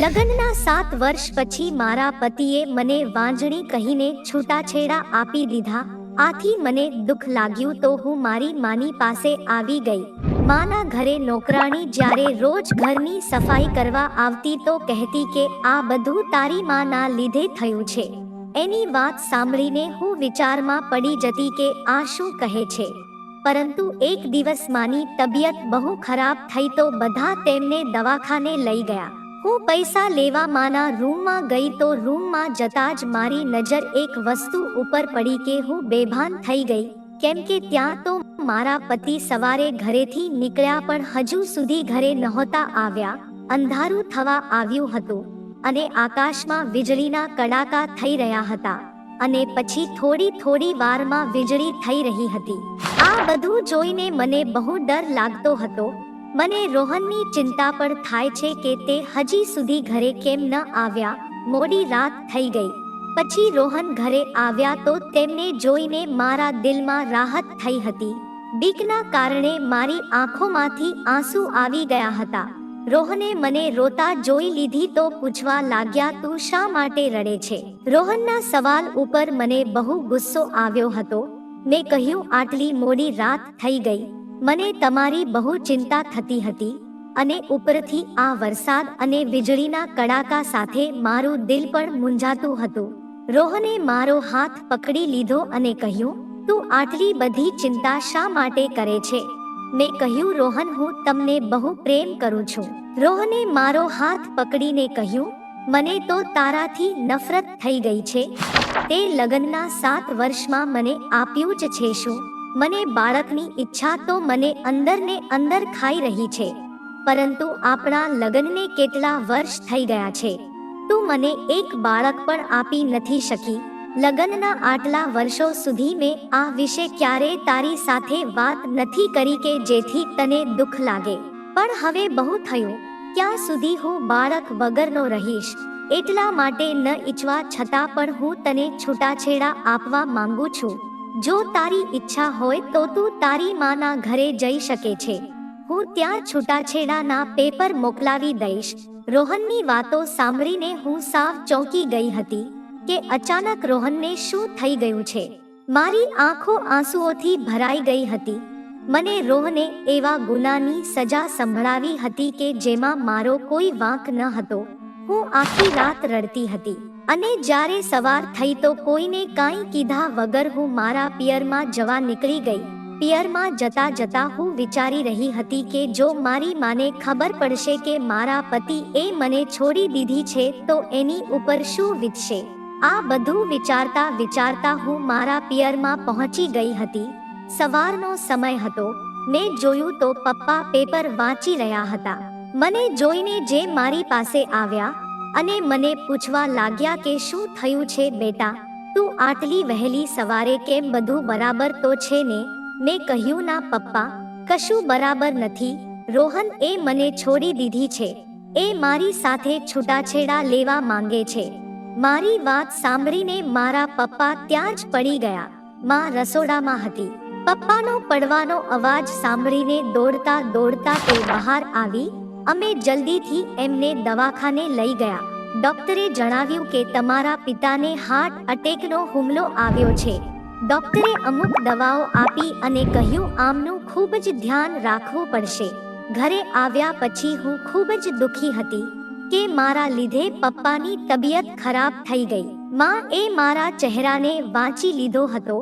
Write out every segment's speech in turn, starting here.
લગ્નના 7 વર્ષ પછી મારા પતિએ મને વાંજણી કહીને છૂટાછેડા આપી દીધા. આથી મને દુઃખ લાગ્યું તો હું મારી માની પાસે આવી ગઈ. માના ઘરે નોકરાણી જ્યારે રોજ ઘરની સફાઈ કરવા આવતી તો કહેતી કે આ બધું તારી માના લીધે થયું છે. એની વાત સાંભળીને હું વિચારમાં પડી જતી કે આ શું કહે છે. પરંતુ એક દિવસ માની તબિયત બહુ ખરાબ થઈ તો બધા તેમને દવાખાને લઈ ગયા. હું પૈસા લેવા માના રૂમમાં ગઈ તો રૂમમાં જતા જ મારી નજર એક વસ્તુ ઉપર પડી કે હું બેભાન થઈ ગઈ. કેમ કે ત્યાં તો મારા પતિ સવારે ઘરેથી નીકળ્યા પણ હજુ સુધી ઘરે નહોતા આવ્યા. અંધારું થવા આવ્યું હતું અને આકાશમાં વીજળીના કડાકા થઈ રહ્યા હતા અને પછી થોડી વારમાં વીજળી થઈ રહી હતી. આ બધું જોઈને મને બહુ ડર લાગતો હતો. મને રોહનની ચિંતા પણ થાય છે કે તે હજી સુધી ઘરે કેમ ન આવ્યા. મોડી રાત થઈ ગઈ. પછી રોહન ઘરે આવ્યા તો તેમને જોઈને મારા દિલમાં રાહત થઈ હતી. બીકના કારણે મારી આંખોમાંથી આંસુ આવી ગયા હતા. રોહને મને રોતા જોઈ લીધી તો પૂછવા લાગ્યા તું શા માટે રડે છે. રોહનના સવાલ ઉપર મને બહુ ગુસ્સો આવ્યો હતો. મેં કહ્યું આટલી મોડી રાત થઈ ગઈ. મને તમારી બહુ ચિંતા થતી હતી અને ઉપરથી આ વરસાદ અને વીજળીના કડાકા સાથે મારું દિલ પણ મૂંઝાતું હતું. રોહને મારો હાથ પકડી લીધો અને કહ્યું તું આટલી બધી ચિંતા શા માટે કરે છે. મેં કહ્યું રોહન હું તમને બહુ પ્રેમ કરું છું. રોહને મારો હાથ પકડીને કહ્યું મને તો તારાથી નફરત થઈ ગઈ છે. તે લગ્નના 7 વર્ષમાં મને આપ્યું જ છે શું. મને બાળકની ઈચ્છા તો મને અંદરને અંદર ખાઈ રહી છે. પરંતુ આપણા લગ્નને કેટલા વર્ષ થઈ ગયા છે. તું મને એક બાળક પણ આપી નથી શકી. લગ્નના આટલા વર્ષો સુધી મેં આ વિશે ક્યારેય તારી સાથે વાત નથી કરી કે જેથી તને દુઃખ લાગે. પણ હવે બહુ થયું. ક્યાં સુધી હું બાળક વગરનો રહીશ. એટલા માટે ન ઈચ્છવા છતાં પણ હું તને છૂટાછેડા આપવા માંગુ છું. જો તારી ઈચ્છા હોય તો તું તારી માના ઘરે જઈ શકે છે. હું ત્યાં છૂટાછેડાના પેપર મોકલાવી દઈશ. રોહનની વાતો સાંભળીને હું સાવ ચોંકી ગઈ હતી કે અચાનક રોહનને શું થઈ ગયું છે. મારી આંખો આંસુઓથી ભરાઈ ગઈ હતી. મને રોહને એવા ગુનાની સજા સંભળાવી હતી કે જેમાં મારો કોઈ વાંક ન હતો. હું આખી રાત રડતી હતી અને જ્યારે સવાર થઈ તો કોઈને કાંઈ કીધા વગર હું મારા પિયરમાં જવા નીકળી ગઈ. પિયરમાં જતા જતા હું વિચારી રહી હતી કે જો મારી માને ખબર પડશે કે મારા પતિ એ મને છોડી દીધી છે તો એની ઉપર શું વીતશે. આ બધું વિચારતા હું મારા પિયરમાં પહોંચી ગઈ હતી. સવારનો સમય હતો. મેં જોયું તો પપ્પા પેપર વાંચી રહ્યા હતા. મને જોઈને જે મારી પાસે આવ્યા અને મને પૂછવા લાગ્યા કે શું થયું છે બેટા. તું આટલી વહેલી સવારે કેમ બધું બરાબર તો છે ને. મેં કહ્યું ના પપ્પા કશું બરાબર નથી. રોહન એ મને છોડી દીધી છે. એ મારી સાથે છૂટાછેડા લેવા માંગે છે. મારી વાત સાંભળીને મારા પપ્પા ત્યાં જ પડી ગયા. માં રસોડામાં હતી. પપ્પાનો પડવાનો અવાજ સાંભળીને દોડતા તે બહાર આવી. અમે જલ્દીથી એમને દવાખાને લઈ ગયા. ડોક્ટરે જણાવ્યું કે તમારા પિતાને હાર્ટ એટેકનો હુમલો આવ્યો છે. ડોક્ટરે અમુક દવાઓ આપી અને કહ્યું આમનું ખૂબ જ ધ્યાન રાખવું પડશે. ઘરે આવ્યા પછી હું ખૂબ જ દુઃખી હતી કે મારા લીધે પપ્પાની તબિયત ખરાબ થઈ ગઈ. માં એ મારા ચહેરાને વાંચી લીધો હતો.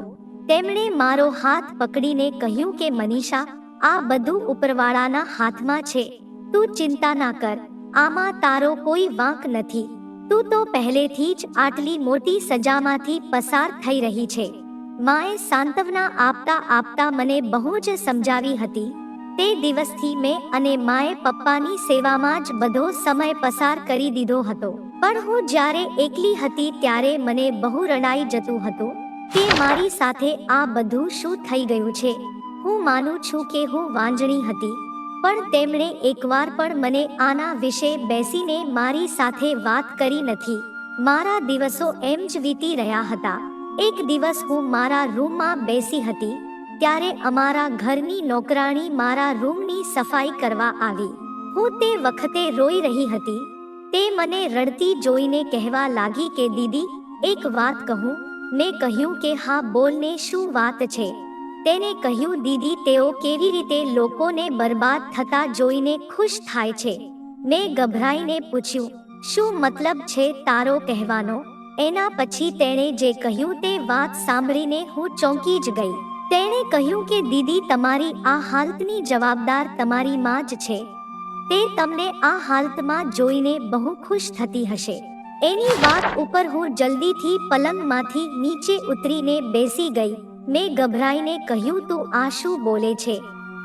તેમણે મારો હાથ પકડીને કહ્યું કે મનીષા આ બધું ઉપરવાળાના હાથમાં છે. તું ચિંતા ના કર. આમાં તારો કોઈ વાંક નથી. તું તો પહેલેથી જ આટલી મોટી સજામાંથી પસાર થઈ રહી છે. માએ સાંત્વના આપતા મને બહુ જ સમજાવી હતી. તે દિવસથી મેં અને માએ પપ્પાની સેવામાં જ બધો સમય પસાર કરી દીધો હતો. પણ હું જ્યારે એકલી હતી ત્યારે મને બહુ રડાઈ જતું હતું કે મારી સાથે આ બધું શું થઈ ગયું છે. હું માનું છું કે હું વાંજણી હતી પણ તેમણે એકવાર પણ મને આના વિશે બેસીને મારી સાથે વાત કરી નથી. મારા દિવસો એમ જ વીતી રહ્યા હતા. એક દિવસ હું મારા રૂમમાં બેસી હતી ત્યારે અમારા ઘરની નોકરાણી મારા રૂમની સફાઈ કરવા આવી. હું તે વખતે રોઈ રહી હતી. તે મને રડતી જોઈને કહેવા લાગી કે દીદી, એક વાત કહું? મેં કહ્યું કે હા બોલને, શું વાત છે? તેને કહ્યું, દીદી, તેઓ કેવી રીતે લોકોને બરબાદ થતા જોઈને ખુશ થાય છે? મેં ગભરાઈને પૂછ્યું, શું મતલબ છે તારો કહેવાનો? એના પછી તેણે જે કહ્યું તે વાત સાંભળીને હું ચોંકી જ ગઈ. તેણે કહ્યું કે દીદી, તમારી આ હાલતની જવાબદાર તમારી માં જ છે. તે તમને આ હાલતમાં જોઈને બહુ ખુશ થતી હશે. એની વાત ઉપર હું જલ્દીથી પલંગમાંથી નીચે ઉતરીને બેસી ગઈ. મેં ગભરાઈને કહ્યું, તું આ શું બોલે છે?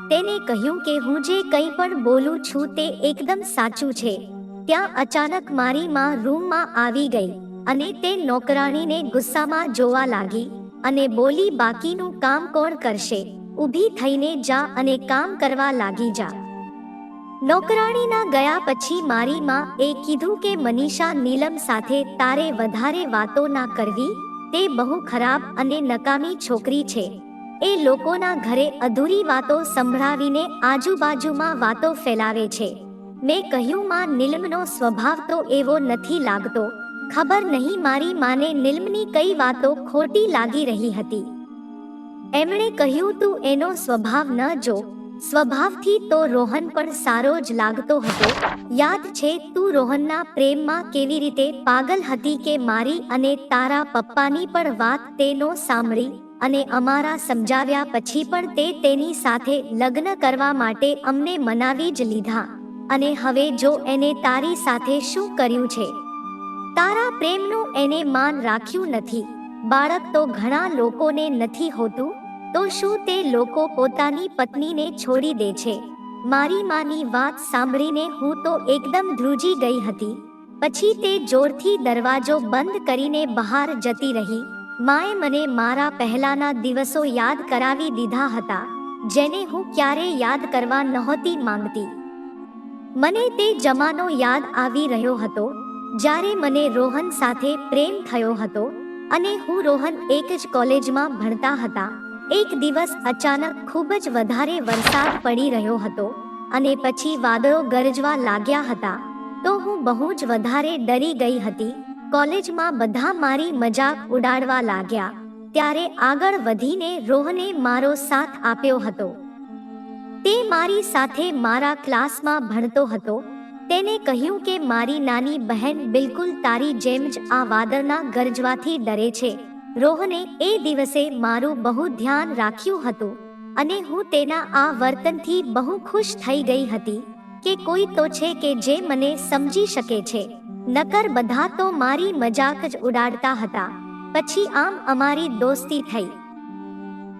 તેને કહ્યું કે હું જે કંઈ પણ બોલું છું તે એકદમ સાચું છે. ત્યાં અચાનક મારી માં રૂમમાં આવી ગઈ અને તે નોકરાણીને ગુસ્સામાં જોવા લાગી અને બોલી, બાકીનું કામ કોણ કરશે? ઊભી થઈને જા અને કામ કરવા લાગી જા. નોકરાણીના ગયા પછી મારી માં એ કીધું કે મનીષા, નીલમ સાથે તારે વધારે વાતો ના કરવી. તે બહુ ખરાબ અને નકામી છોકરી છે. એ લોકોના ઘરે અધૂરી વાતો સંભળાવીને આજુબાજુમાં વાતો ફેલાવે છે. મેં કહ્યું, માં, નીલમનો સ્વભાવ તો એવો નથી લાગતો. ખબર નહીં મારી માને નીલમની કઈ વાતો ખોટી લાગી રહી હતી. એમણે કહ્યું, તું એનો સ્વભાવ ન જો. સ્વભાવથી તો રોહન પણ સારો જ લાગતો હતો. યાદ છે તું રોહનના પ્રેમમાં કેવી રીતે પાગલ હતી કે મારી અને તારા પપ્પાની પણ વાત તે નો સાંભળી અને અમારા સમજાવ્યા પછી પણ તે તેની સાથે લગ્ન કરવા માટે અમને મનાવી જ લીધા. અને હવે જો એને તારી સાથે શું કર્યું છે? તારા પ્રેમનું એને માન રાખ્યું નથી. બાળક તો ઘણા લોકોને નથી હોતું, તો શું તે લોકો પોતાની પત્નીને છોડી દે છે? મારી માની વાત સાંભળીને હું તો એકદમ ધ્રુજી ગઈ હતી. પછી તે જોરથી દરવાજો બંધ કરીને બહાર જતી રહી. માએ મને મારા પહેલાના દિવસો યાદ કરાવી દીધા હતા, જેને હું ક્યારેય યાદ કરવા નહોતી માંગતી. મને તે જમાનો યાદ આવી રહ્યો હતો જ્યારે મને રોહન સાથે પ્રેમ થયો હતો અને હું રોહન એક જ કોલેજમાં ભણતા હતા. એક દિવસ અચાનક ખૂબ જ વધારે વરસાદ પડી રહ્યો હતો અને પછી વાદળો ગરજવા લાગ્યા હતા. તો હું બહુ જ વધારે ડરી ગઈ હતી. કોલેજમાં બધા મારી મજાક ઉડાડવા લાગ્યા. ત્યારે આગળ વધીને રોહને મારો સાથ આપ્યો હતો. તે મારી સાથે મારા ક્લાસમાં ભણતો હતો. તેને કહ્યું કે મારી નાની બહેન બિલકુલ તારી જેમ જ આ વાદળના ગરજવાથી ડરે છે. રોહને એ દિવસે મારું બહુ ધ્યાન રાખ્યું હતું અને હું તેના આ વર્તનથી બહુ ખુશ થઈ ગઈ હતી કે કોઈ તો છે કે જે મને સમજી શકે છે. નકર બધા તો મારી મજાક જ ઉડાડતા હતા. પછી આમ અમારી દોસ્તી થઈ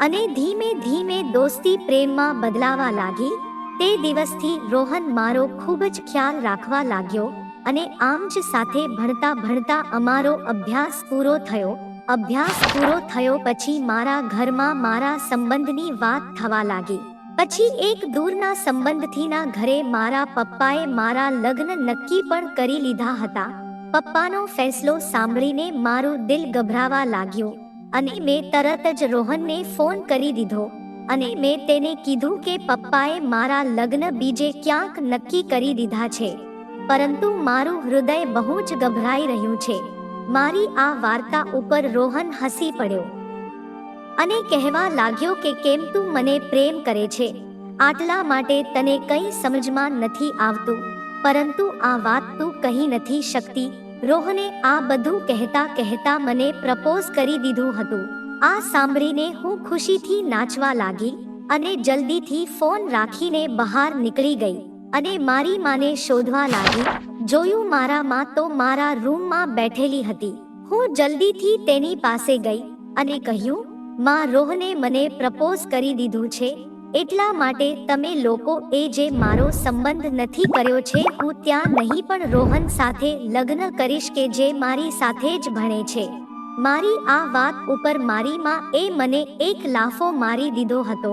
અને ધીમે ધીમે દોસ્તી પ્રેમમાં બદલાવા લાગી. તે દિવસથી રોહન મારો ખૂબ જ ખ્યાલ રાખવા લાગ્યો અને આમ જ સાથે ભણતા ભણતા અમારો અભ્યાસ પૂરો થયો. અભ્યાસ પૂરો થયો પછી મારા ઘરમાં મારા સંબંધની વાત થવા લાગી. પછી એક દૂરના સંબંધથીના ઘરે મારા પપ્પાએ મારા લગ્ન નક્કી પણ કરી લીધા હતા. પપ્પાનો ફેસલો સાંભળીને મારું દિલ ગભરાવા લાગ્યું અને મેં તરત જ રોહનને ફોન કરી દીધો અને મેં તેને કીધું કે પપ્પાએ મારા લગ્ન બીજે ક્યાંક નક્કી કરી દીધા છે, પરંતુ મારું હૃદય બહુ જ ગભરાઈ રહ્યું છે. મારી આ વાર્તા ઉપર રોહન હસી પડ્યો અને કહેવા લાગ્યો કે કેમ તું મને પ્રેમ કરે છે? આટલા માટે તને કંઈ સમજમાં નથી આવતું, પરંતુ આ વાત તું કહી નથી શકતી. રોહને આ બધું કહેતા કહેતા મને પ્રપોઝ કરી દીધું હતું. આ સાંભળીને હું ખુશીથી નાચવા લાગી અને જલ્દીથી ફોન રાખીને બહાર નીકળી ગઈ અને મારી માને શોધવા લાગી. જોયું મારા માં તો મારા રૂમમાં બેઠેલી હતી. હું જલ્દીથી તેની પાસે ગઈ અને કહ્યું, માં, રોહને મને પ્રપોઝ કરી દીધું છે, એટલા માટે તમે લોકો એ જે મારો સંબંધ નથી કર્યો છે હું ત્યાં નહીં પણ રોહન સાથે લગ્ન કરીશ કે જે મારી સાથે જ ભણે છે. મારી આ વાત ઉપર મારી માં એ મને એક લાફો મારી દીધો હતો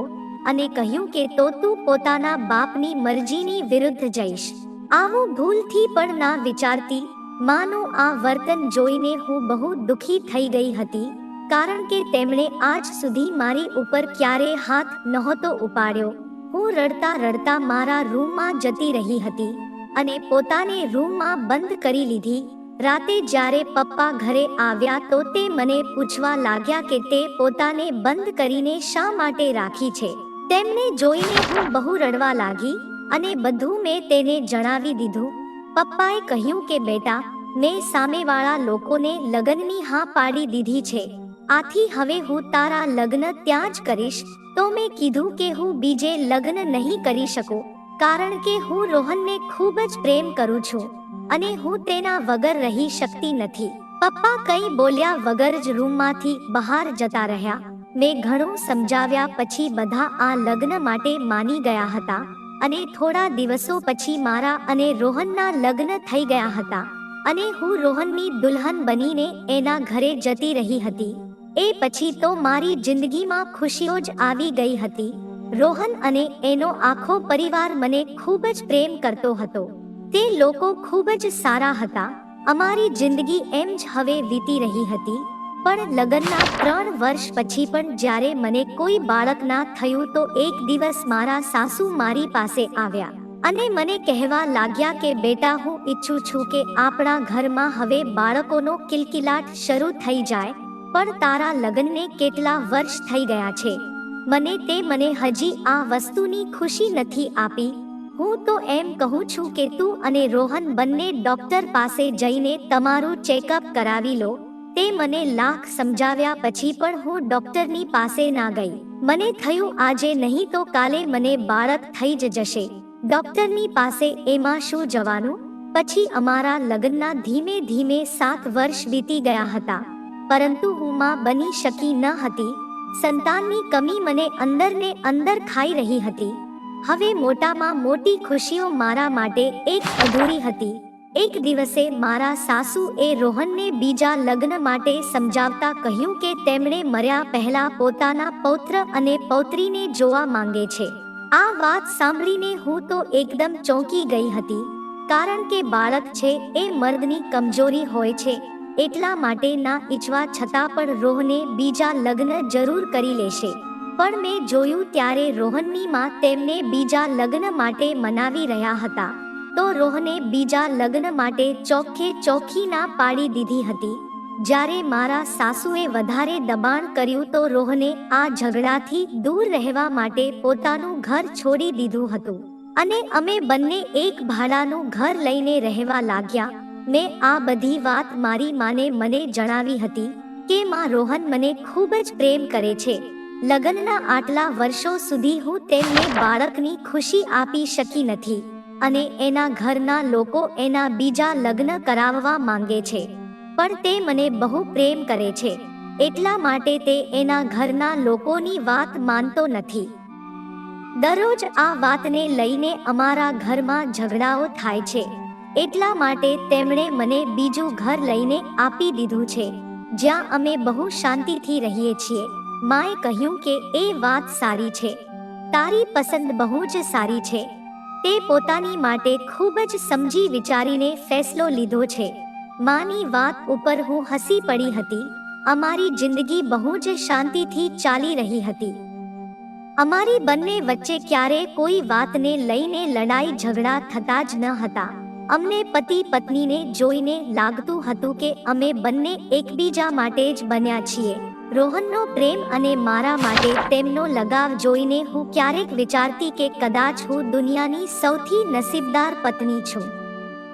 અને કહ્યું કે તો તું પોતાના બાપની મરજીની વિરુદ્ધ જઈશ. આવું ભૂલથી પણ ના વિચારતી. માનું આ વર્તન જોઈને હું બહુ દુખી થઈ ગઈ હતી, કારણ કે તેમણે આજ સુધી મારી ઉપર ક્યારેય હાથ નહોતો ઉપાડ્યો. હું રડતા રડતા મારા રૂમમાં જતી રહી હતી. અને પોતાને રૂમમાં બંધ કરી લીધી. રાતે જ્યારે પપ્પા ઘરે આવ્યા તો તે મને પૂછવા લાગ્યા કે તે પોતાને બંધ કરીને શા માટે રાખી છે. તેમને જોઈને હું બહુ રડવા લાગી અને બધું મેં તેને જણાવી દીધું. પપ્પાએ કહ્યું કે બેટા, મેં સામેવાળા લોકોને લગ્નની હા પાડી દીધી છે. આથી હવે હું તારા લગ્ન ત્યાં જ કરીશ. તો મેં કીધું કે હું બીજે લગ્ન નહીં કરી શકું, કારણ કે હું રોહનને ખૂબ જ પ્રેમ કરું છું અને હું તેના વગર રહી શકતી નથી. પપ્પા કંઈ બોલ્યા વગર જ રૂમમાંથી બહાર જતા રહ્યા. મેં ઘણું સમજાવ્યા પછી બધા આ લગ્ન માટે માની ગયા હતા અને થોડા દિવસો પછી મારા અને રોહનના લગ્ન થઈ ગયા હતા અને હું રોહનની દુલ્હન બનીને એના ઘરે જતી રહી હતી. એ પછી તો મારી જિંદગીમાં ખુશીઓ જ આવી ગઈ હતી. રોહન અને એનો આખો પરિવાર મને ખૂબ જ પ્રેમ કરતો હતો. તે લોકો ખૂબ જ સારા હતા. અમારી જિંદગી એમ જ હવે વીતી રહી હતી. પણ લગ્નના 3 વર્ષ પછી પણ જ્યારે મને કોઈ બાળક ના થયું તો એક દિવસ મારા સાસુ મારી પાસે આવ્યા અને મને કહેવા લાગ્યા કે બેટા, હું ઈચ્છું છું કે આપણા ઘરમાં હવે બાળકોનો કિલકિલાટ શરૂ થઈ જાય, પણ તારા લગ્નને કેટલા વર્ષ થઈ ગયા છે. મને હજી આ વસ્તુની ખુશી નથી આપી. હું તો એમ કહું છું કે તું અને રોહન બંને ડોક્ટર પાસે જઈને તમારું ચેકઅપ કરાવી લો. તે મને લાખ સમજાવ્યા પછી પણ હું ડોક્ટરની પાસે ના ગઈ. મને થયું આજે નહીં તો કાલે મને બાળક થઈ જ જશે. ડોક્ટરની પાસે એમાં શું જવાનું. પછી અમારા લગ્નના ધીમે ધીમે 7 વર્ષ વીતી ગયા હતા, પરંતુ હું માં બની શકી ન હતી. સંતાનની કમી મને અંદર ને અંદર ખાઈ રહી હતી. હવે મોટામાં મોટી ખુશીઓ મારા માટે એક અધૂરી હતી. એક દિવસે મારા સાસુએ રોહનને બીજા લગ્ન માટે સમજાવતા કહ્યું કે તેમણે મર્યા પહેલા પોતાના પૌત્ર અને પૌત્રીને જોવા માંગે છે. આ વાત સાંભળીને હું તો એકદમ ચોંકી ગઈ હતી, કારણ કે બાળક છે એ મર્દની કમજોરી હોય છે. એટલા માટે ના ઈચ્છવા છતાં પણ રોહને બીજા લગ્ન જરૂર કરી લેશે. પણ મેં જોયું ત્યારે રોહનની માં તેમને બીજા લગ્ન માટે મનાવી રહ્યા હતા. તો રોહને બીજા લગ્ન માટે ચોખ્ખી ના પાડી દીધી હતી. જ્યારે મારા સાસુએ વધારે દબાણ કર્યું તો રોહને આ ઝઘડાથી દૂર રહેવા માટે પોતાનું ઘર છોડી દીધું હતું અને અમે બંને એક ભાડાનું ઘર લઈને રહેવા લાગ્યા. મેં આ બધી વાત મારી માને મને જણાવી હતી કે માં, રોહન મને ખૂબ જ પ્રેમ કરે છે. લગ્નના આટલા વર્ષો સુધી હું તેમને બાળકની ખુશી આપી શકી નથી અને એના ઘરના લોકો એના બીજા લગ્ન કરાવવા માંગે છે. પણ તે મને બહુ પ્રેમ કરે છે, એટલા માટે તે એના ઘરના લોકોની વાત માનતો નથી. દરરોજ આ વાતને લઈને અમારા ઘરમાં ઝઘડાઓ થાય છે. એટલા માટે તેમણે મને બીજું ઘર લઈને આપી દીધું છે, જ્યાં અમે બહુ શાંતિથી રહીએ છીએ. માએ કહ્યું કે એ વાત સારી છે. તારી પસંદ બહુ જ સારી છે. તે પોતાની માટે ખૂબ જ સમજી વિચારીને ફેસલો લીધો છે. માની વાત ઉપર હું હસી પડી હતી. અમારી જિંદગી બહુ જ શાંતિથી ચાલી રહી હતી. અમારી બંને વચ્ચે ક્યારેય કોઈ વાતને લઈને લડાઈ ઝઘડા થતા જ ન હતા. અમને પતિ પત્નીને જોઈને લાગતું હતું કે અમે બંને એકબીજા માટે જ બન્યા છીએ. રોહનનો પ્રેમ અને મારા માટે તેમનો લગાવ જોઈને હું ક્યારેક વિચારતી કે કદાચ હું દુનિયાની સૌથી નસીબદાર પત્ની છું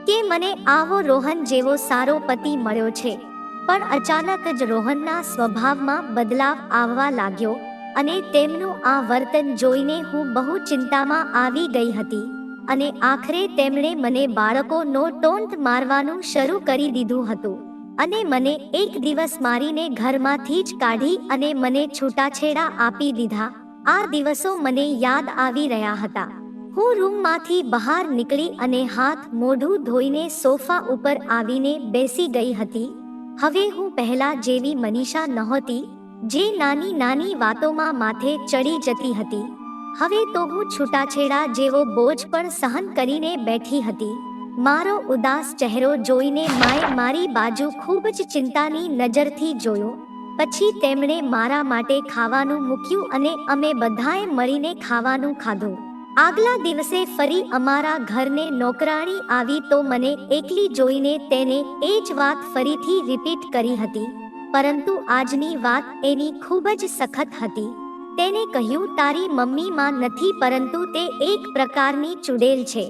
કે મને આવો રોહન જેવો સારો પતિ મળ્યો છે. પણ અચાનક જ રોહનના સ્વભાવમાં બદલાવ આવવા લાગ્યો અને તેમનું આ વર્તન જોઈને હું બહુ ચિંતામાં આવી ગઈ હતી અને આખરે તેમણે મને બાળકોનો ટોન્ટ મારવાનું શરૂ કરી દીધું હતું અને મને એક દિવસ મારીને ઘરમાંથી જ કાઢી અને મને છૂટાછેડા આપી દીધા. આ દિવસો મને યાદ આવી રહ્યા હતા. હું રૂમમાંથી બહાર નીકળી અને હાથ મોઢું ધોઈને સોફા ઉપર આવીને બેસી ગઈ હતી. હવે હું પહેલા જેવી મનીષા નહોતી, જે નાની નાની વાતોમાં માથે ચડી જતી હતી. હવે તો હું છૂટાછેડા જેવો બોજ પણ સહન કરીને બેઠી હતી. મારો ઉદાસ ચહેરો જોઈને માએ મારી બાજુ ખૂબ જ ચિંતાની નજરથી જોયો. પછી તેમણે મારા માટે ખાવાનું મૂક્યું અને અમે બધાએ મળીને ખાવાનું ખાધું. આગલા દિવસે ફરી અમારા ઘરને નોકરાણી આવી તો મને એકલી જોઈને તેને એ જ વાત ફરીથી રિપીટ કરી હતી, પરંતુ આજની વાત એની ખૂબ જ સખત હતી. તેને કહ્યું, તારી મમ્મી માં નથી, પરંતુ તે એક પ્રકારની ચુડેલ છે,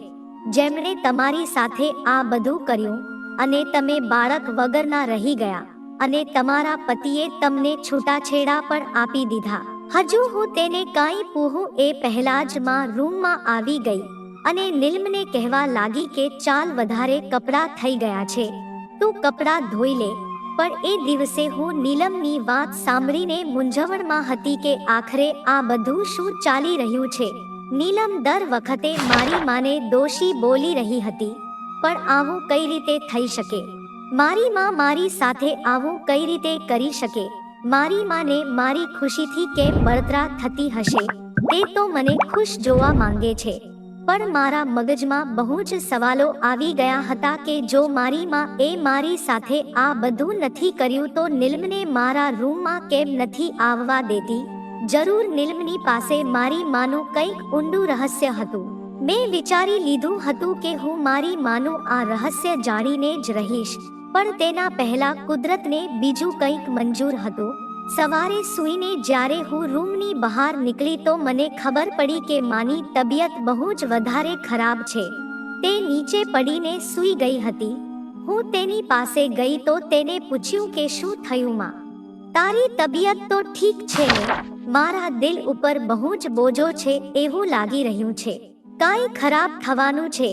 જેમણે તમારી સાથે આ બધું કર્યું અને તમે બાળક વગરના રહી ગયા અને તમારા પતિએ તમને છૂટાછેડા પણ આપી દીધા. હજુ હું તેને કાંઈ પૂછું એ પહેલા જ માં રૂમમાં આવી ગઈ અને નીલમને કહેવા લાગી કે ચાલ, વધારે કપડાં થઈ ગયા છે, તું કપડાં ધોઈ લે. પણ એ દિવસે હું નીલમની વાત સાંભળીને મૂંઝવણમાં હતી કે આખરે આ બધું શું ચાલી રહ્યું છે. નીલમ દર વખતે મારી માને દોષી બોલી રહી હતી, પણ આવું કઈ રીતે થઈ શકે? મારી માં મારી સાથે આવું કઈ રીતે કરી શકે? મારી માને મારી ખુશીથી કેમ બળતરા થતી હશે? તે તો મને ખુશ જોવા માંગે છે. પણ મારા મગજમાં બહુ જ સવાલો આવી ગયા હતા કે જો મારી માં એ મારી સાથે આ બધું નથી કર્યું તો નીલમને મારા રૂમમાં કેમ નથી આવવા દેતી? જરૂર નીલમની પાસે મારી માનું કંઈક ઊંડું રહસ્ય હતું. મેં વિચારી લીધું હતું કે હું મારી માનું આ રહસ્ય જાણીને જ રહીશ, પણ તેના પહેલા કુદરતને બીજું કંઈક મંજૂર હતું. સવારે સૂઈને જ્યારે હું રૂમની બહાર નીકળી તો મને ખબર પડી કે માની તબિયત બહુ જ વધારે ખરાબ છે. તે નીચે પડીને સૂઈ ગઈ હતી. હું તેની પાસે ગઈ તો તેને પૂછ્યું કે શું થયું માં? તારી તબિયત તો ઠીક છે ને? મારા દિલ ઉપર બહુ જ બોજો છે એવું લાગી રહ્યું છે. કાંઈ ખરાબ થવાનું છે?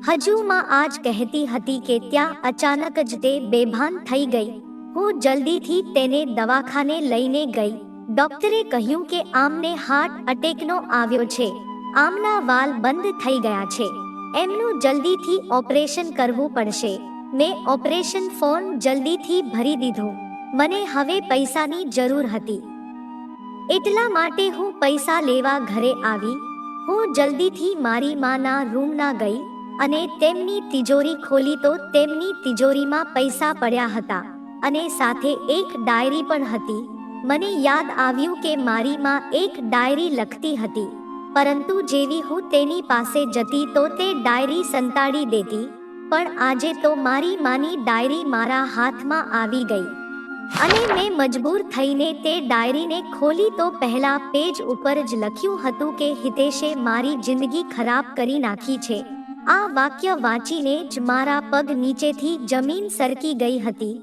હજુ માં આજ કહેતી હતી કે ત્યાં અચાનક જ તે બેભાન થઈ ગઈ. હું જલ્દીથી તેને દવાખાને લઈને ગઈ. ડોક્ટરે કહ્યું કે આમને હાર્ટ અટેકનો આવ્યો છે, આમના વાલ બંધ થઈ ગયા છે, એમનું જલ્દીથી ઓપરેશન કરવું પડશે. મેં ઓપરેશન ફોર્મ જલ્દીથી ભરી દીધું. મને હવે પૈસાની જરૂર હતી, એટલા માટે હું પૈસા લેવા ઘરે આવી. હું જલ્દીથી મારી માના રૂમના ગઈ અને તેમની તિજોરી ખોલી તો તેમની તિજોરીમાં પૈસા પડ્યા હતા અને સાથે એક ડાયરી પણ હતી. મને યાદ આવ્યું કે મારી માં એક ડાયરી લખતી હતી, પરંતુ જેવી હું તેની પાસે જતી તો તે ડાયરી સંતાડી દેતી. પણ આજે તો મારી માની ડાયરી મારા હાથમાં આવી ગઈ અને મેં મજબૂર થઈને તે ડાયરીને ખોલી તો પહેલા પેજ ઉપર જ લખ્યું હતું કે હિતેશે મારી જિંદગી ખરાબ કરી નાખી છે. આ વાક્ય વાંચીને જ મારા પગ નીચેથી જમીન સરકી ગઈ હતી.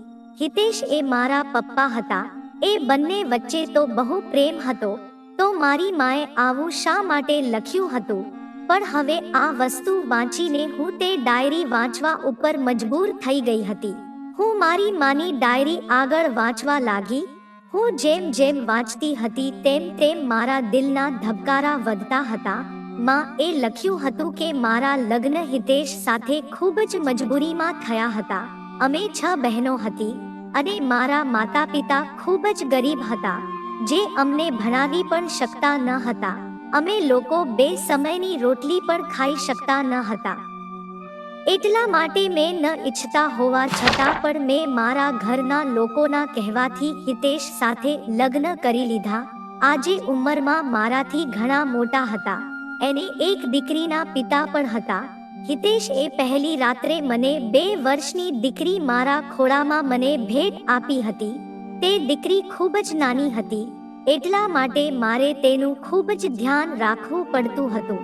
હિતેશ એ મારા પપ્પા હતા. એ બંને વચ્ચે તો બહુ પ્રેમ હતો, તો મારી માએ આવું શા માટે લખ્યું હતું? પણ હવે આ વસ્તુ વાંચીને હું તે ડાયરી વાંચવા ઉપર મજબૂર થઈ ગઈ હતી. હું મારી માની ડાયરી આગળ વાંચવા લાગી. હું જેમ જેમ વાંચતી હતી તેમ તેમ મારા દિલના ધબકારા વધતા હતા. માં એ લખ્યું હતું કે મારા લગ્ન હિતેશ સાથે ખૂબ જ મજબૂરીમાં થયા હતા. અમે 6 બહેનો હતી અને મારા માતા પિતા ખૂબ જ ગરીબ હતા, જે અમને ભણાવી પણ શકતા ન હતા. અમે લોકો 2 સમયની રોટલી પણ ખાઈ શકતા ન હતા. એટલા માટે મેં ન ઈચ્છતા હોવા છતાં પણ મેં મારા ઘરના લોકોના કહેવાથી હિતેશ સાથે લગ્ન કરી લીધા. આજે ઉંમરમાં મારાથી ઘણા મોટા હતા. એને એક દીકરીના પિતા પણ હતા. હિતેશ એ પહેલી રાત્રે મને 2 વર્ષની દીકરી મારા ખોળામાં મને ભેટ આપી હતી. તે દીકરી ખૂબ જ નાની હતી, એટલા માટે મારે તેનું ખૂબ જ ધ્યાન રાખવું પડતું હતું.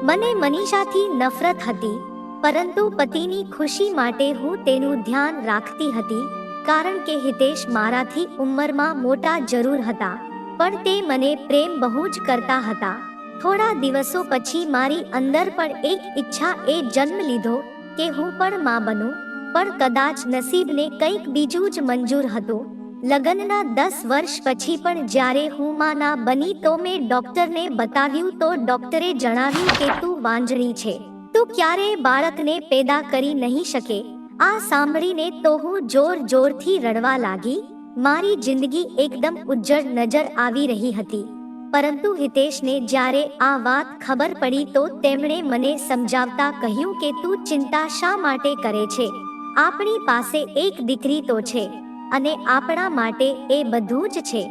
મને મનીષાથી નફરત હતી, પરંતુ પતિની ખુશી માટે હું તેનું ધ્યાન રાખતી હતી, કારણ કે હિતેશ મારાથી ઉંમરમાં મોટા જરૂર હતા, પણ તે મને પ્રેમ બહુ જ કરતા હતા. થોડા દિવસો પછી મારી અંદર પણ એક ઈચ્છા એ જન્મ લીધો કે હું પણ માં બનું, પણ કદાચ નસીબને કંઈક બીજું જ મંજૂર હતું. લગ્નના 10 વર્ષ પછી પણ જ્યારે હું માં ના બની તો મેં ડોક્ટરને બતાવ્યું તો ડોક્ટરે જણાવ્યું કે તું વાંજણી છે, તું ક્યારેય બાળકને પેદા કરી નહીં શકે. આ સાંભળીને તો હું જોર જોરથી રડવા લાગી. મારી જિંદગી એકદમ ઉજ્જળ નજર આવી રહી હતી. પરંતુ હિતેશને જ્યારે આ વાત ખબર પડી તો તેમણે મને સમજાવતા કહ્યું કે તું ચિંતા શા માટે કરે છે? આપણી પાસે એક દીકરી તો છે અને આપણા માટે એ બધું જ છે.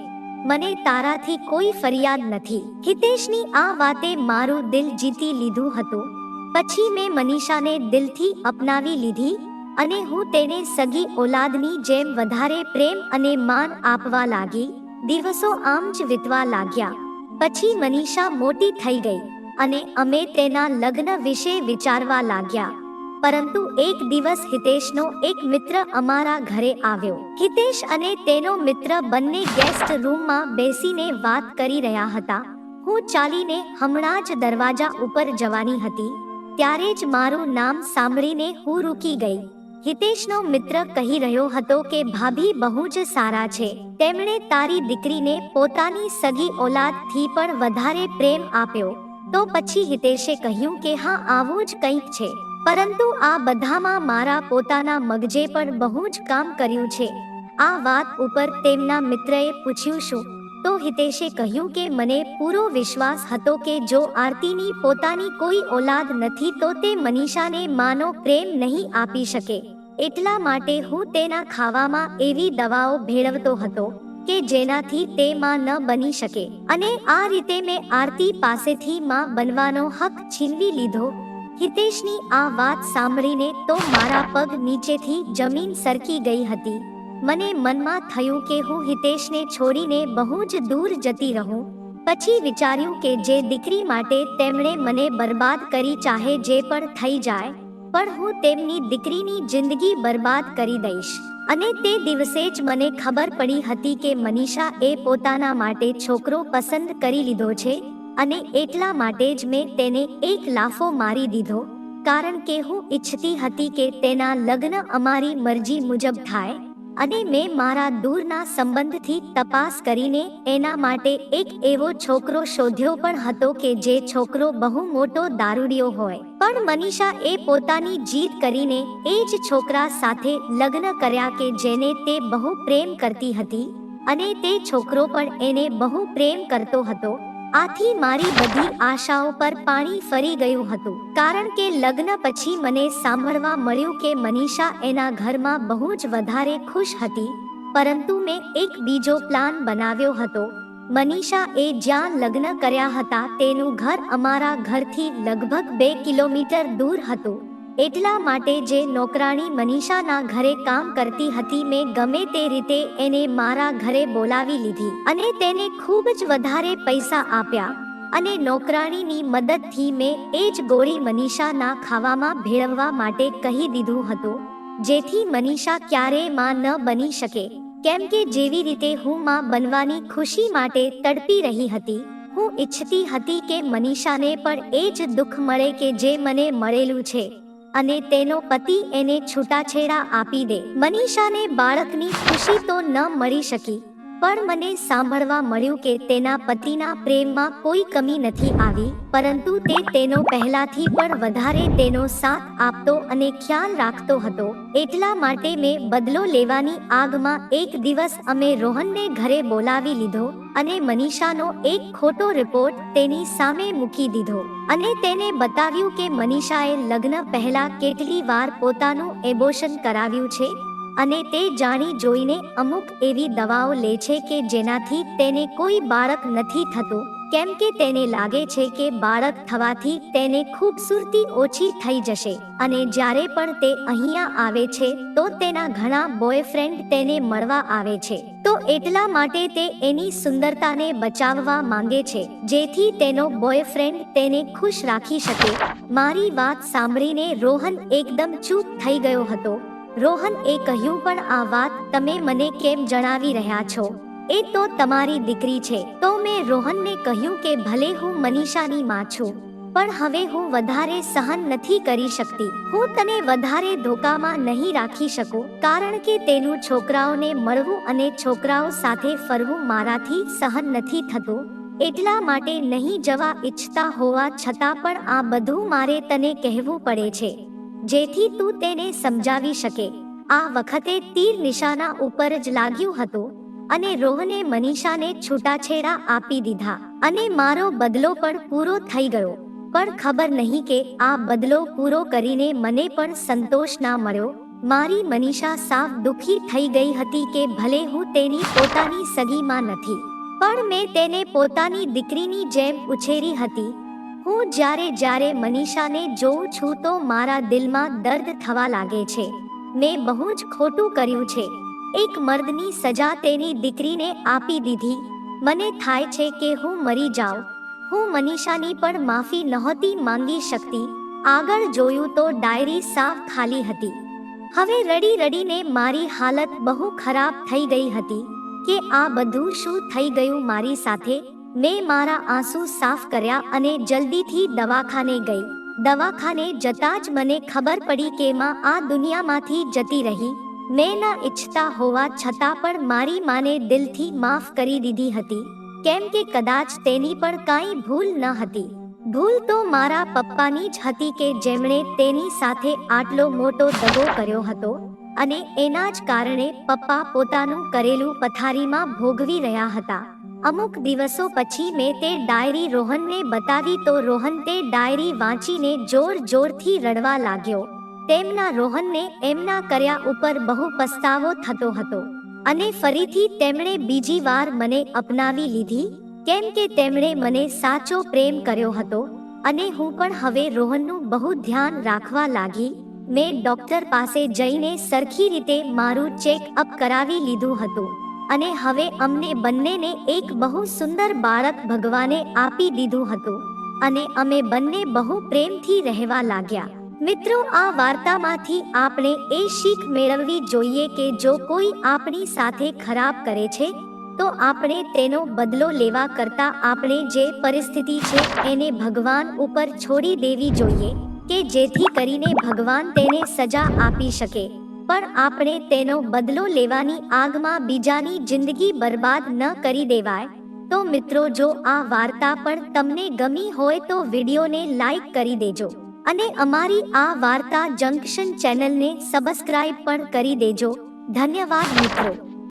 મને તારાથી કોઈ ફરિયાદ નથી. હિતેશની આ વાતે મારું દિલ જીતી લીધું હતું. પછી મેં મનીષાને દિલથી અપનાવી લીધી અને હું તેને સગી ઓલાદની જેમ વધારે પ્રેમ અને માન આપવા લાગી. દિવસો આમ જ વીતવા લાગ્યા. પછી મનીષા મોટી થઈ ગઈ અને અમે તેના લગ્ન વિશે વિચારવા લાગ્યા. પરંતુ એક દિવસ હિતેશનો એક મિત્ર અમારા ઘરે આવ્યો. હિતેશ અને તેનો મિત્ર બંને ગેસ્ટ રૂમમાં બેસીને વાત કરી રહ્યા હતા. હું ચાલીને હમણાં જ દરવાજા ઉપર જવાની હતી ત્યારે જ મારું નામ સાંભળીને હું રૂકી ગઈ. હિતેશનો મિત્ર કહી રહ્યો હતો કે ભાભી બહુ જ સારા છે. તેમણે તારી દીકરીને પોતાની સગી ઓલાદથી પણ વધારે પ્રેમ આપ્યો. તો પછી હિતેશે કહ્યું કે હા, આવું જ કંઈક છે. પરંતુ આ બધામાં મારા પોતાના મગજે પણ બહુ જ કામ કર્યું છે. આ વાત ઉપર તેમના મિત્રએ પૂછ્યું શું? તો હિતેશે કહ્યું કે મને પૂરો વિશ્વાસ હતો કે જો આરતીની પોતાની કોઈ ઓલાદ નથી તો તે મનીષાને માનો પ્રેમ નહીં આપી શકે. એટલા માટે હું તેના ખાવામાં એવી દવાઓ ભેળવતો હતો કે જેનાથી તે માં ન બની શકે. અને આ રીતે મેં આરતી પાસેથી માં બનવાનો હક છીનવી લીધો. હિતેશની આ વાત સાંભળીને તો મારા પગ નીચેથી જમીન સરકી ગઈ હતી. મને મનમાં થયું કે હું હિતેશને છોડીને બહુ જ દૂર જતી રહું. પછી વિચાર્યું કે જે દીકરી માટે તેમણે મને બરબાદ કરી, ચાહે જે પણ થઈ જાય, પણ હું તેમની દીકરીની જિંદગી બરબાદ કરી દઈશ. અને તે દિવસે જ મને ખબર પડી હતી કે મનીષા એ પોતાના માટે છોકરો પસંદ કરી લીધો છે. અને એટલા માટે જ મેં તેને એક લાફો મારી દીધો, કારણ કે હું ઈચ્છતી હતી કે તેના લગ્ન અમારી મરજી મુજબ થાય. અને મેં મારા દૂરના સંબંધથી તપાસ કરીને એના માટે એક એવો છોકરો શોધ્યો પણ હતો કે જે છોકરો બહુ મોટો દારૂડિયો હોય. પણ મનીષા એ પોતાની જીદ કરીને એ જ છોકરા સાથે લગ્ન કર્યા કે જેને તે બહુ પ્રેમ કરતી હતી. અને તે છોકરો પણ એને બહુ પ્રેમ કરતો હતો. આથી મારી બધી આશાઓ પર પાણી ફરી ગયું હતું. કારણ કે લગ્ન પછી મને સાંભળવા મળ્યું કે મનીષા એના ઘરમાં બહુ જ વધારે ખુશ હતી. પરંતુ મેં એક બીજો પ્લાન બનાવ્યો હતો. મનીષા એ જ્યાં લગ્ન કર્યા હતા તેનું ઘર અમારા ઘરથી લગભગ 2 કિલોમીટર દૂર હતું. એટલા માટે જે નોકરાણી મનીષાના ઘરે કામ કરતી હતી, મેં ગમે તે રીતે એને મારા ઘરે બોલાવી લીધી અને તેને ખૂબ જ વધારે પૈસા આપ્યા. અને નોકરાણીની મદદથી મેં એ જ ગોળી મનીષાના ખાવામાં ભેળવવા માટે કહી દીધું હતું, જેથી મનીષા ક્યારેય માં ન બની શકે. કેમ કે જેવી રીતે હું માં બનવાની ખુશી માટે તડપી રહી હતી, હું ઈચ્છતી હતી કે મનીષાને પણ એ જ દુઃખ મળે કે જે મને મળેલું છે. અને તેનો પતિ એને છૂટાછેડા આપી દે. મનીષાને બાળકની ખુશી તો ન મળી શકી, પણ મને સાંભળવા મળ્યું કે તેના પતિના પ્રેમમાં કોઈ કમી નથી આવી, પરંતુ તે તેનો પહેલાથી પણ વધારે તેનો સાથ આપતો અને ખ્યાલ રાખતો હતો. એટલા માટે મેં બદલો લેવાની આગમાં એક દિવસ અમે રોહનને ઘરે બોલાવી લીધો અને મનીષાનો એક ખોટો રિપોર્ટ તેની સામે મૂકી દીધો. અને તેને બતાવ્યું કે મનીષાએ લગ્ન પહેલા કેટલી વાર પોતાનું એબોર્શન કરાવ્યું છે. અને તે જાણી જોઈને અમુક એવી દવાઓ લે છે કે જેનાથી તેને કોઈ બાળક નથી થતું, કેમ કે તેને લાગે છે કે બાળક થવાથી તેને ખૂબસૂરતી ઓછી થઈ જશે. અને જ્યારે પણ તે અહીંયા આવે છે તો તેના ઘણા બોયફ્રેન્ડ તેને મળવા આવે છે, તો એટલા માટે તે એની સુંદરતાને બચાવવા માંગે છે, જેથી તેનો બોયફ્રેન્ડ તેને ખુશ રાખી શકે. મારી વાત સાંભળીને રોહન એકદમ ચૂપ થઈ ગયો હતો. રોહન એ કહ્યું, પણ આ વાત તમે મને કેમ જણાવી રહ્યા છો? એ તો તમારી દીકરી છે. તો મેં રોહનને કહ્યું કે ભલે હું મનીષાની માં છું, પણ હવે હું વધારે સહન નથી કરી શકતી. હું તને વધારે ધોકામાં નહીં રાખી શકું, કારણ કે તેનું છોકરાઓને મળવું અને છોકરાઓ સાથે ફરવું મારાથી સહન નથી થતું. એટલા માટે નહીં જવા ઈચ્છતા હોવા છતાં પણ આ બધું મારે તને કહેવું પડે છે, જેથી તું તેને સમજાવી શકે. આ વખતે તીર નિશાના ઉપર જ લાગ્યું હતું અને રોહને મનીષાને છૂટાછેડા આપી દીધા અને મારો બદલો પણ પૂરો થઈ ગયો. પણ ખબર નહીં કે આ બદલો પૂરો કરીને મને પણ સંતોષ ના મળ્યો. મારી મનીષા સાવ દુખી થઈ ગઈ હતી કે ભલે હું તેની પોતાની સગીમાં નથી, પણ મેં તેને પોતાની દીકરીની જેમ ઉછેરી હતી. હું જ્યારે મનીષાને જોઉં છું તો મારા દિલમાં દર્દ થવા લાગે છે. મેં બહુ જ ખોટું કર્યું છે. એક મર્દની સજા તેની દીકરીને આપી દીધી. મને થાય છે કે હું મરી જાઉં. હું મનીષાની પણ માફી નહોતી માંગી શકતી. આગળ જોયું તો ડાયરી સાવ ખાલી હતી. હવે રડી રડીને મારી હાલત બહુ ખરાબ થઈ ગઈ હતી કે આ બધું શું થઈ ગયું મારી સાથે. મેં મારા આંસુ સાફ કર્યા અને જલ્દીથી દવાખાને ગઈ. દવાખાને જતાં જ મને ખબર પડી કે માં આ દુનિયામાંથી જતી રહી. મેં ન ઈચ્છતા હોવા છતાં પણ મારી માને દિલથી માફ કરી દીધી હતી, કેમ કે કદાચ તેની પણ કાંઈ ભૂલ ન હતી. ભૂલ તો મારા પપ્પાની જ હતી કે જેમણે તેની સાથે આટલો મોટો દગો કર્યો હતો અને એના જ કારણે પપ્પા પોતાનું કરેલું પથારીમાં ભોગવી રહ્યા હતા. અમુક દિવસો પછી મેં તે ડાયરી રોહનને બતાવી તો રોહન તે ડાયરી વાંચીને જોરથી રડવા લાગ્યો. તેમના રોહનને એમના કર્યા ઉપર બહુ પસ્તાવો થતો હતો અને ફરીથી તેમણે બીજી વાર મને અપનાવી લીધી, કેમ કે તેમણે મને સાચો પ્રેમ કર્યો હતો અને હું પણ હવે રોહનનું બહુ ધ્યાન રાખવા લાગી. મેં ડોક્ટર પાસે જઈને સરખી રીતે મારું ચેકઅપ કરાવી લીધું હતું અને હવે અમને બંનેને એક બહુ સુંદર બાળક ભગવાને આપી દીધું હતું અને અમે બંને બહુ પ્રેમથી રહેવા લાગ્યા. મિત્રો, આ વાર્તામાંથી આપણે એ શીખ મેળવવી જોઈએ કે જો કોઈ આપણી સાથે ખરાબ કરે છે તો આપણે તેનો બદલો લેવા કરતા આપણે જે પરિસ્થિતિ છે એને ભગવાન ઉપર છોડી દેવી જોઈએ કે જેથી કરીને ભગવાન તેને સજા આપી શકે, પણ આપણે તેનો બદલો લેવાની આગમાં બીજાની જિંદગી બરબાદ ન કરી દેવાય. તો મિત્રો, જો આ વાર્તા પણ તમને ગમી હોય તો વિડીયોને લાઈક કરી દેજો અને અમારી આ વાર્તા જંકશન ચેનલને સબસ્ક્રાઇબ પણ કરી દેજો. ધન્યવાદ મિત્રો.